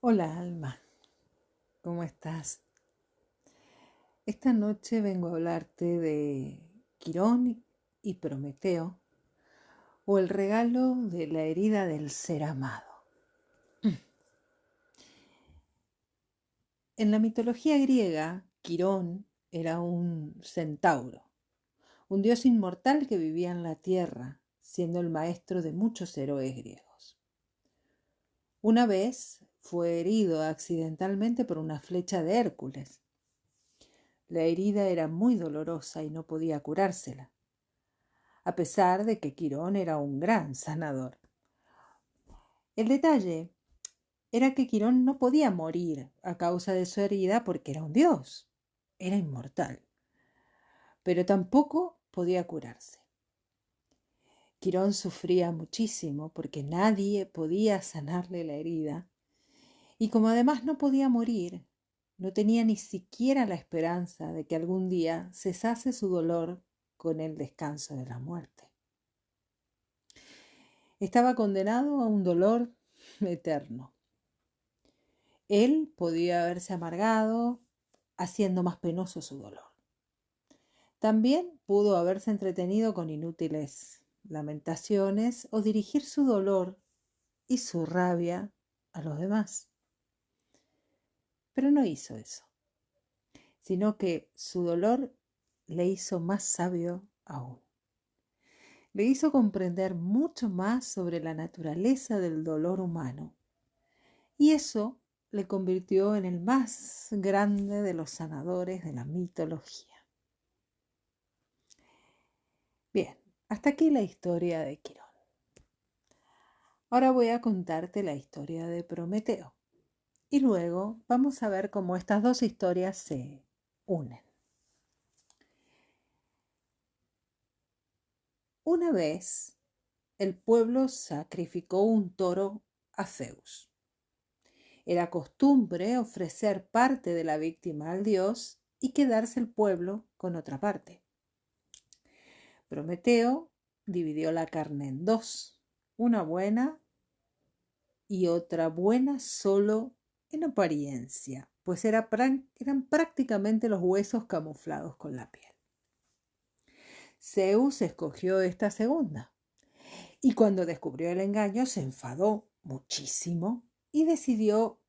Hola Alma, ¿cómo estás? Esta noche vengo a hablarte de Quirón y Prometeo, o el regalo de la herida del ser amado. En la mitología griega, Quirón era un centauro, un dios inmortal que vivía en la tierra, siendo el maestro de muchos héroes griegos. Una vez fue herido accidentalmente por una flecha de Hércules. La herida era muy dolorosa y no podía curársela, a pesar de que Quirón era un gran sanador. El detalle era que Quirón no podía morir a causa de su herida porque era un dios, era inmortal, pero tampoco podía curarse. Quirón sufría muchísimo porque nadie podía sanarle la herida y como además no podía morir, no tenía ni siquiera la esperanza de que algún día cesase su dolor con el descanso de la muerte. Estaba condenado a un dolor eterno. Él podía haberse amargado, haciendo más penoso su dolor. También pudo haberse entretenido con inútiles lamentaciones o dirigir su dolor y su rabia a los demás. Pero no hizo eso, sino que su dolor le hizo más sabio aún. Le hizo comprender mucho más sobre la naturaleza del dolor humano. Y eso le convirtió en el más grande de los sanadores de la mitología. Bien, hasta aquí la historia de Quirón. Ahora voy a contarte la historia de Prometeo. Y luego vamos a ver cómo estas dos historias se unen. Una vez, el pueblo sacrificó un toro a Zeus. Era costumbre ofrecer parte de la víctima al dios y quedarse el pueblo con otra parte. Prometeo dividió la carne en dos, una buena y otra buena solo en apariencia, pues eran prácticamente los huesos camuflados con la piel. Zeus escogió esta segunda, y cuando descubrió el engaño se enfadó muchísimo y decidió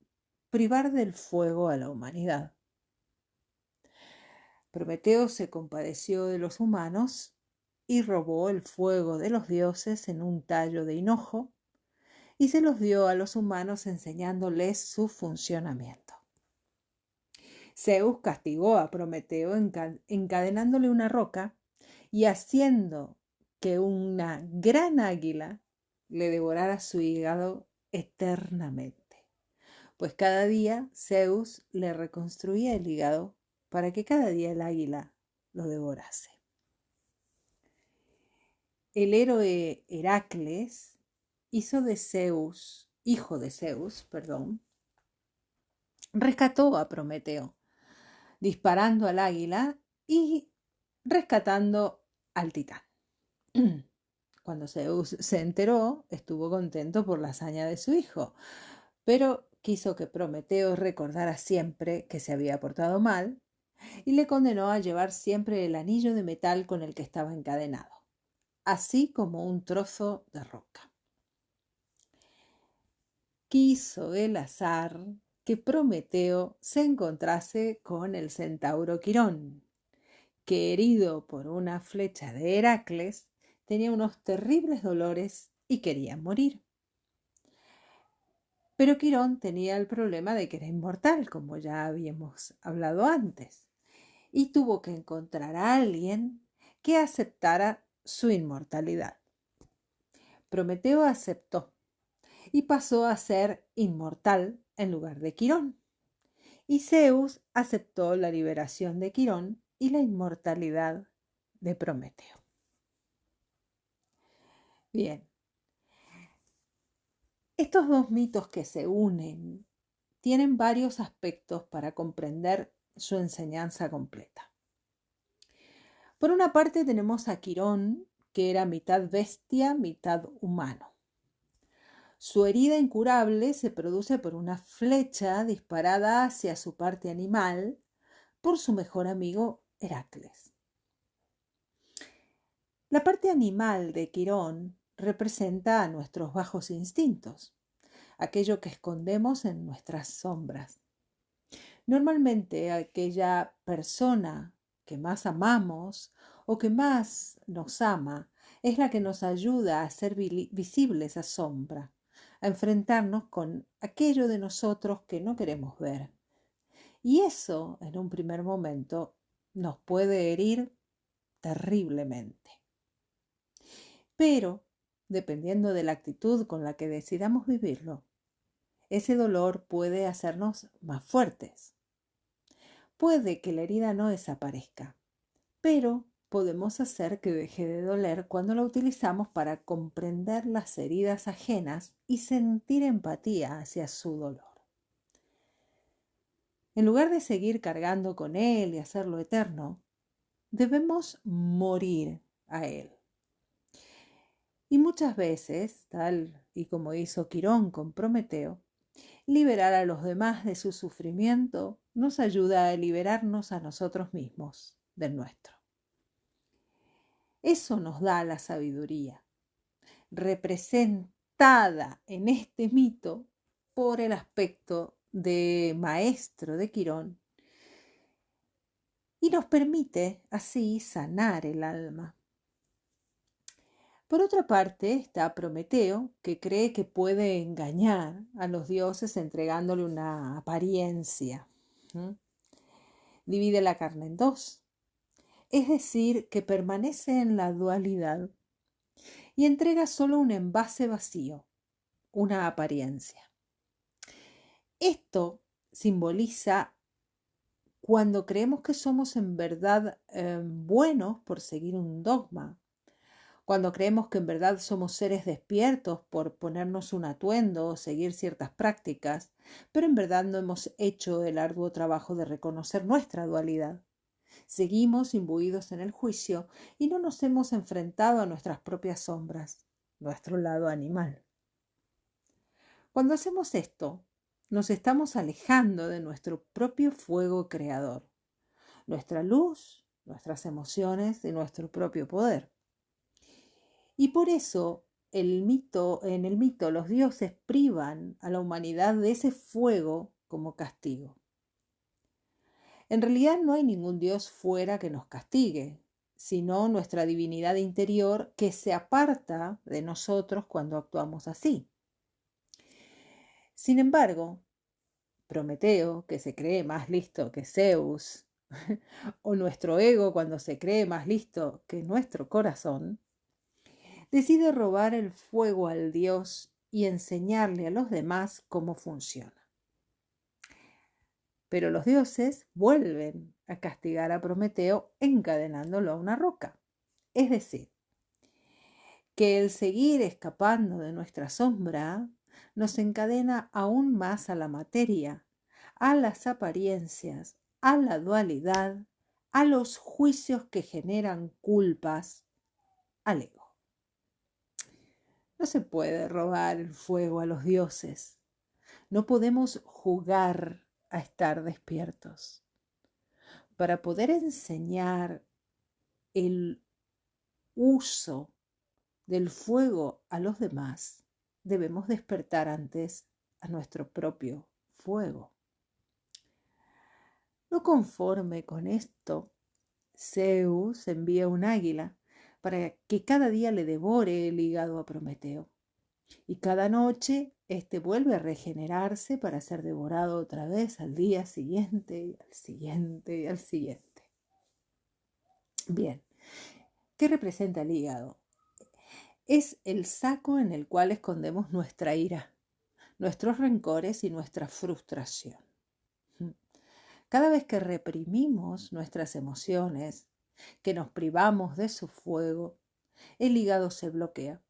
privar del fuego a la humanidad. Prometeo se compadeció de los humanos y robó el fuego de los dioses en un tallo de hinojo y se los dio a los humanos enseñándoles su funcionamiento. Zeus castigó a Prometeo encadenándole una roca y haciendo que una gran águila le devorara su hígado eternamente, pues cada día Zeus le reconstruía el hígado para que cada día el águila lo devorase. El héroe Heracles hijo de Zeus, rescató a Prometeo, disparando al águila y rescatando al titán. Cuando Zeus se enteró, estuvo contento por la hazaña de su hijo, pero quiso que Prometeo recordara siempre que se había portado mal y le condenó a llevar siempre el anillo de metal con el que estaba encadenado, así como un trozo de roca. Quiso el azar que Prometeo se encontrase con el centauro Quirón, que herido por una flecha de Heracles tenía unos terribles dolores y quería morir. Pero Quirón tenía el problema de que era inmortal, como ya habíamos hablado antes, y tuvo que encontrar a alguien que aceptara su inmortalidad. Prometeo aceptó y pasó a ser inmortal en lugar de Quirón. Y Zeus aceptó la liberación de Quirón y la inmortalidad de Prometeo. Bien, estos dos mitos que se unen tienen varios aspectos para comprender su enseñanza completa. Por una parte tenemos a Quirón, que era mitad bestia, mitad humano. Su herida incurable se produce por una flecha disparada hacia su parte animal por su mejor amigo Heracles. La parte animal de Quirón representa a nuestros bajos instintos, aquello que escondemos en nuestras sombras. Normalmente aquella persona que más amamos o que más nos ama es la que nos ayuda a hacer visible esa sombra, a enfrentarnos con aquello de nosotros que no queremos ver. Y eso, en un primer momento, nos puede herir terriblemente. Pero, dependiendo de la actitud con la que decidamos vivirlo, ese dolor puede hacernos más fuertes. Puede que la herida no desaparezca, pero podemos hacer que deje de doler cuando la utilizamos para comprender las heridas ajenas y sentir empatía hacia su dolor. En lugar de seguir cargando con él y hacerlo eterno, debemos morir a él. Y muchas veces, tal y como hizo Quirón con Prometeo, liberar a los demás de su sufrimiento nos ayuda a liberarnos a nosotros mismos del nuestro. Eso nos da la sabiduría, representada en este mito por el aspecto de maestro de Quirón, y nos permite así sanar el alma. Por otra parte está Prometeo, que cree que puede engañar a los dioses entregándole una apariencia. Divide la carne en dos, es decir, que permanece en la dualidad y entrega solo un envase vacío, una apariencia. Esto simboliza cuando creemos que somos en verdad buenos por seguir un dogma, cuando creemos que en verdad somos seres despiertos por ponernos un atuendo o seguir ciertas prácticas, pero en verdad no hemos hecho el arduo trabajo de reconocer nuestra dualidad. Seguimos imbuidos en el juicio y no nos hemos enfrentado a nuestras propias sombras, nuestro lado animal. Cuando hacemos esto, nos estamos alejando de nuestro propio fuego creador, nuestra luz, nuestras emociones y nuestro propio poder. Y por eso en el mito los dioses privan a la humanidad de ese fuego como castigo. En realidad no hay ningún dios fuera que nos castigue, sino nuestra divinidad interior que se aparta de nosotros cuando actuamos así. Sin embargo, Prometeo, que se cree más listo que Zeus, o nuestro ego cuando se cree más listo que nuestro corazón, decide robar el fuego al dios y enseñarle a los demás cómo funciona. Pero los dioses vuelven a castigar a Prometeo encadenándolo a una roca. Es decir, que el seguir escapando de nuestra sombra nos encadena aún más a la materia, a las apariencias, a la dualidad, a los juicios que generan culpas, al ego. No se puede robar el fuego a los dioses. No podemos jugar a estar despiertos. Para poder enseñar el uso del fuego a los demás, debemos despertar antes a nuestro propio fuego. No conforme con esto, Zeus envía un águila para que cada día le devore el hígado a Prometeo. Y cada noche éste vuelve a regenerarse para ser devorado otra vez al día siguiente, y al siguiente, y al siguiente. Bien, ¿qué representa el hígado? Es el saco en el cual escondemos nuestra ira, nuestros rencores y nuestra frustración. Cada vez que reprimimos nuestras emociones, que nos privamos de su fuego, el hígado se bloquea.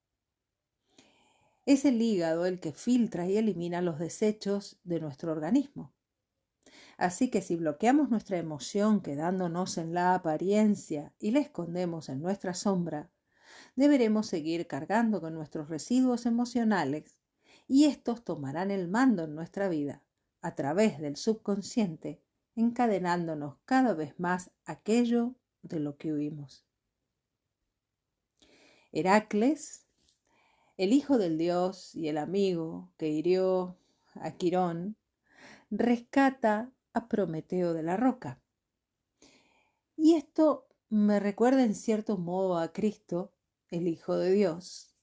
Es el hígado el que filtra y elimina los desechos de nuestro organismo. Así que si bloqueamos nuestra emoción quedándonos en la apariencia y la escondemos en nuestra sombra, deberemos seguir cargando con nuestros residuos emocionales y estos tomarán el mando en nuestra vida a través del subconsciente, encadenándonos cada vez más aquello de lo que huimos. Heracles, el hijo del dios y el amigo que hirió a Quirón, rescata a Prometeo de la roca. Y esto me recuerda en cierto modo a Cristo, el Hijo de Dios,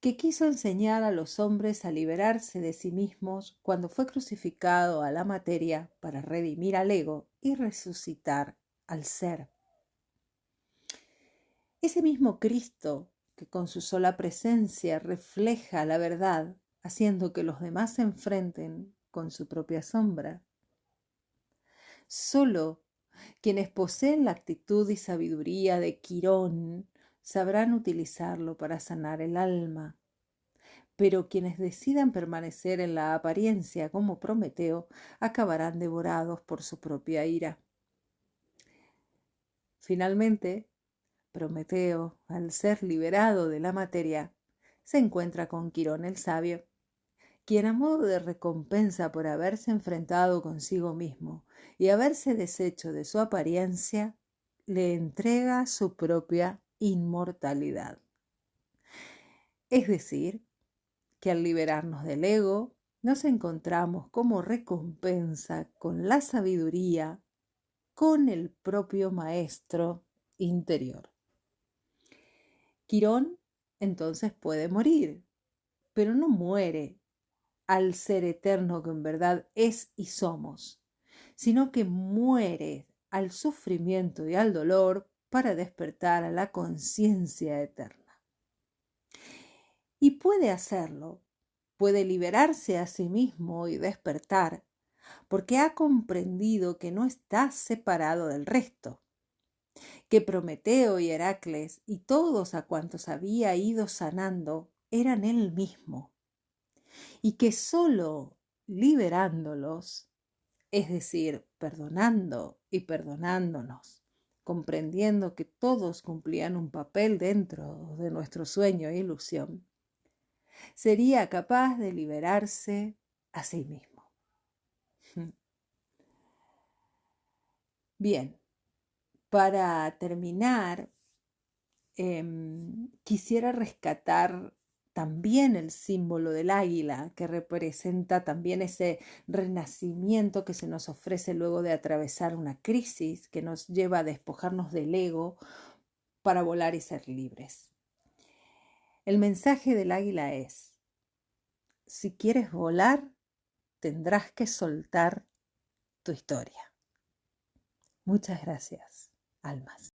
que quiso enseñar a los hombres a liberarse de sí mismos cuando fue crucificado a la materia para redimir al ego y resucitar al ser. Ese mismo Cristo que con su sola presencia refleja la verdad, haciendo que los demás se enfrenten con su propia sombra. Solo quienes poseen la actitud y sabiduría de Quirón sabrán utilizarlo para sanar el alma, pero quienes decidan permanecer en la apariencia como Prometeo acabarán devorados por su propia ira. Finalmente, Prometeo, al ser liberado de la materia, se encuentra con Quirón el sabio, quien a modo de recompensa por haberse enfrentado consigo mismo y haberse deshecho de su apariencia, le entrega su propia inmortalidad. Es decir, que al liberarnos del ego, nos encontramos como recompensa con la sabiduría, con el propio maestro interior. Quirón entonces puede morir, pero no muere al ser eterno que en verdad es y somos, sino que muere al sufrimiento y al dolor para despertar a la conciencia eterna. Y puede hacerlo, puede liberarse a sí mismo y despertar, porque ha comprendido que no está separado del resto, que Prometeo y Heracles y todos a cuantos había ido sanando eran él mismo, y que sólo liberándolos, es decir, perdonando y perdonándonos, comprendiendo que todos cumplían un papel dentro de nuestro sueño e ilusión, sería capaz de liberarse a sí mismo. Bien, para terminar, quisiera rescatar también el símbolo del águila, que representa también ese renacimiento que se nos ofrece luego de atravesar una crisis que nos lleva a despojarnos del ego para volar y ser libres. El mensaje del águila es: si quieres volar, tendrás que soltar tu historia. Muchas gracias, almas.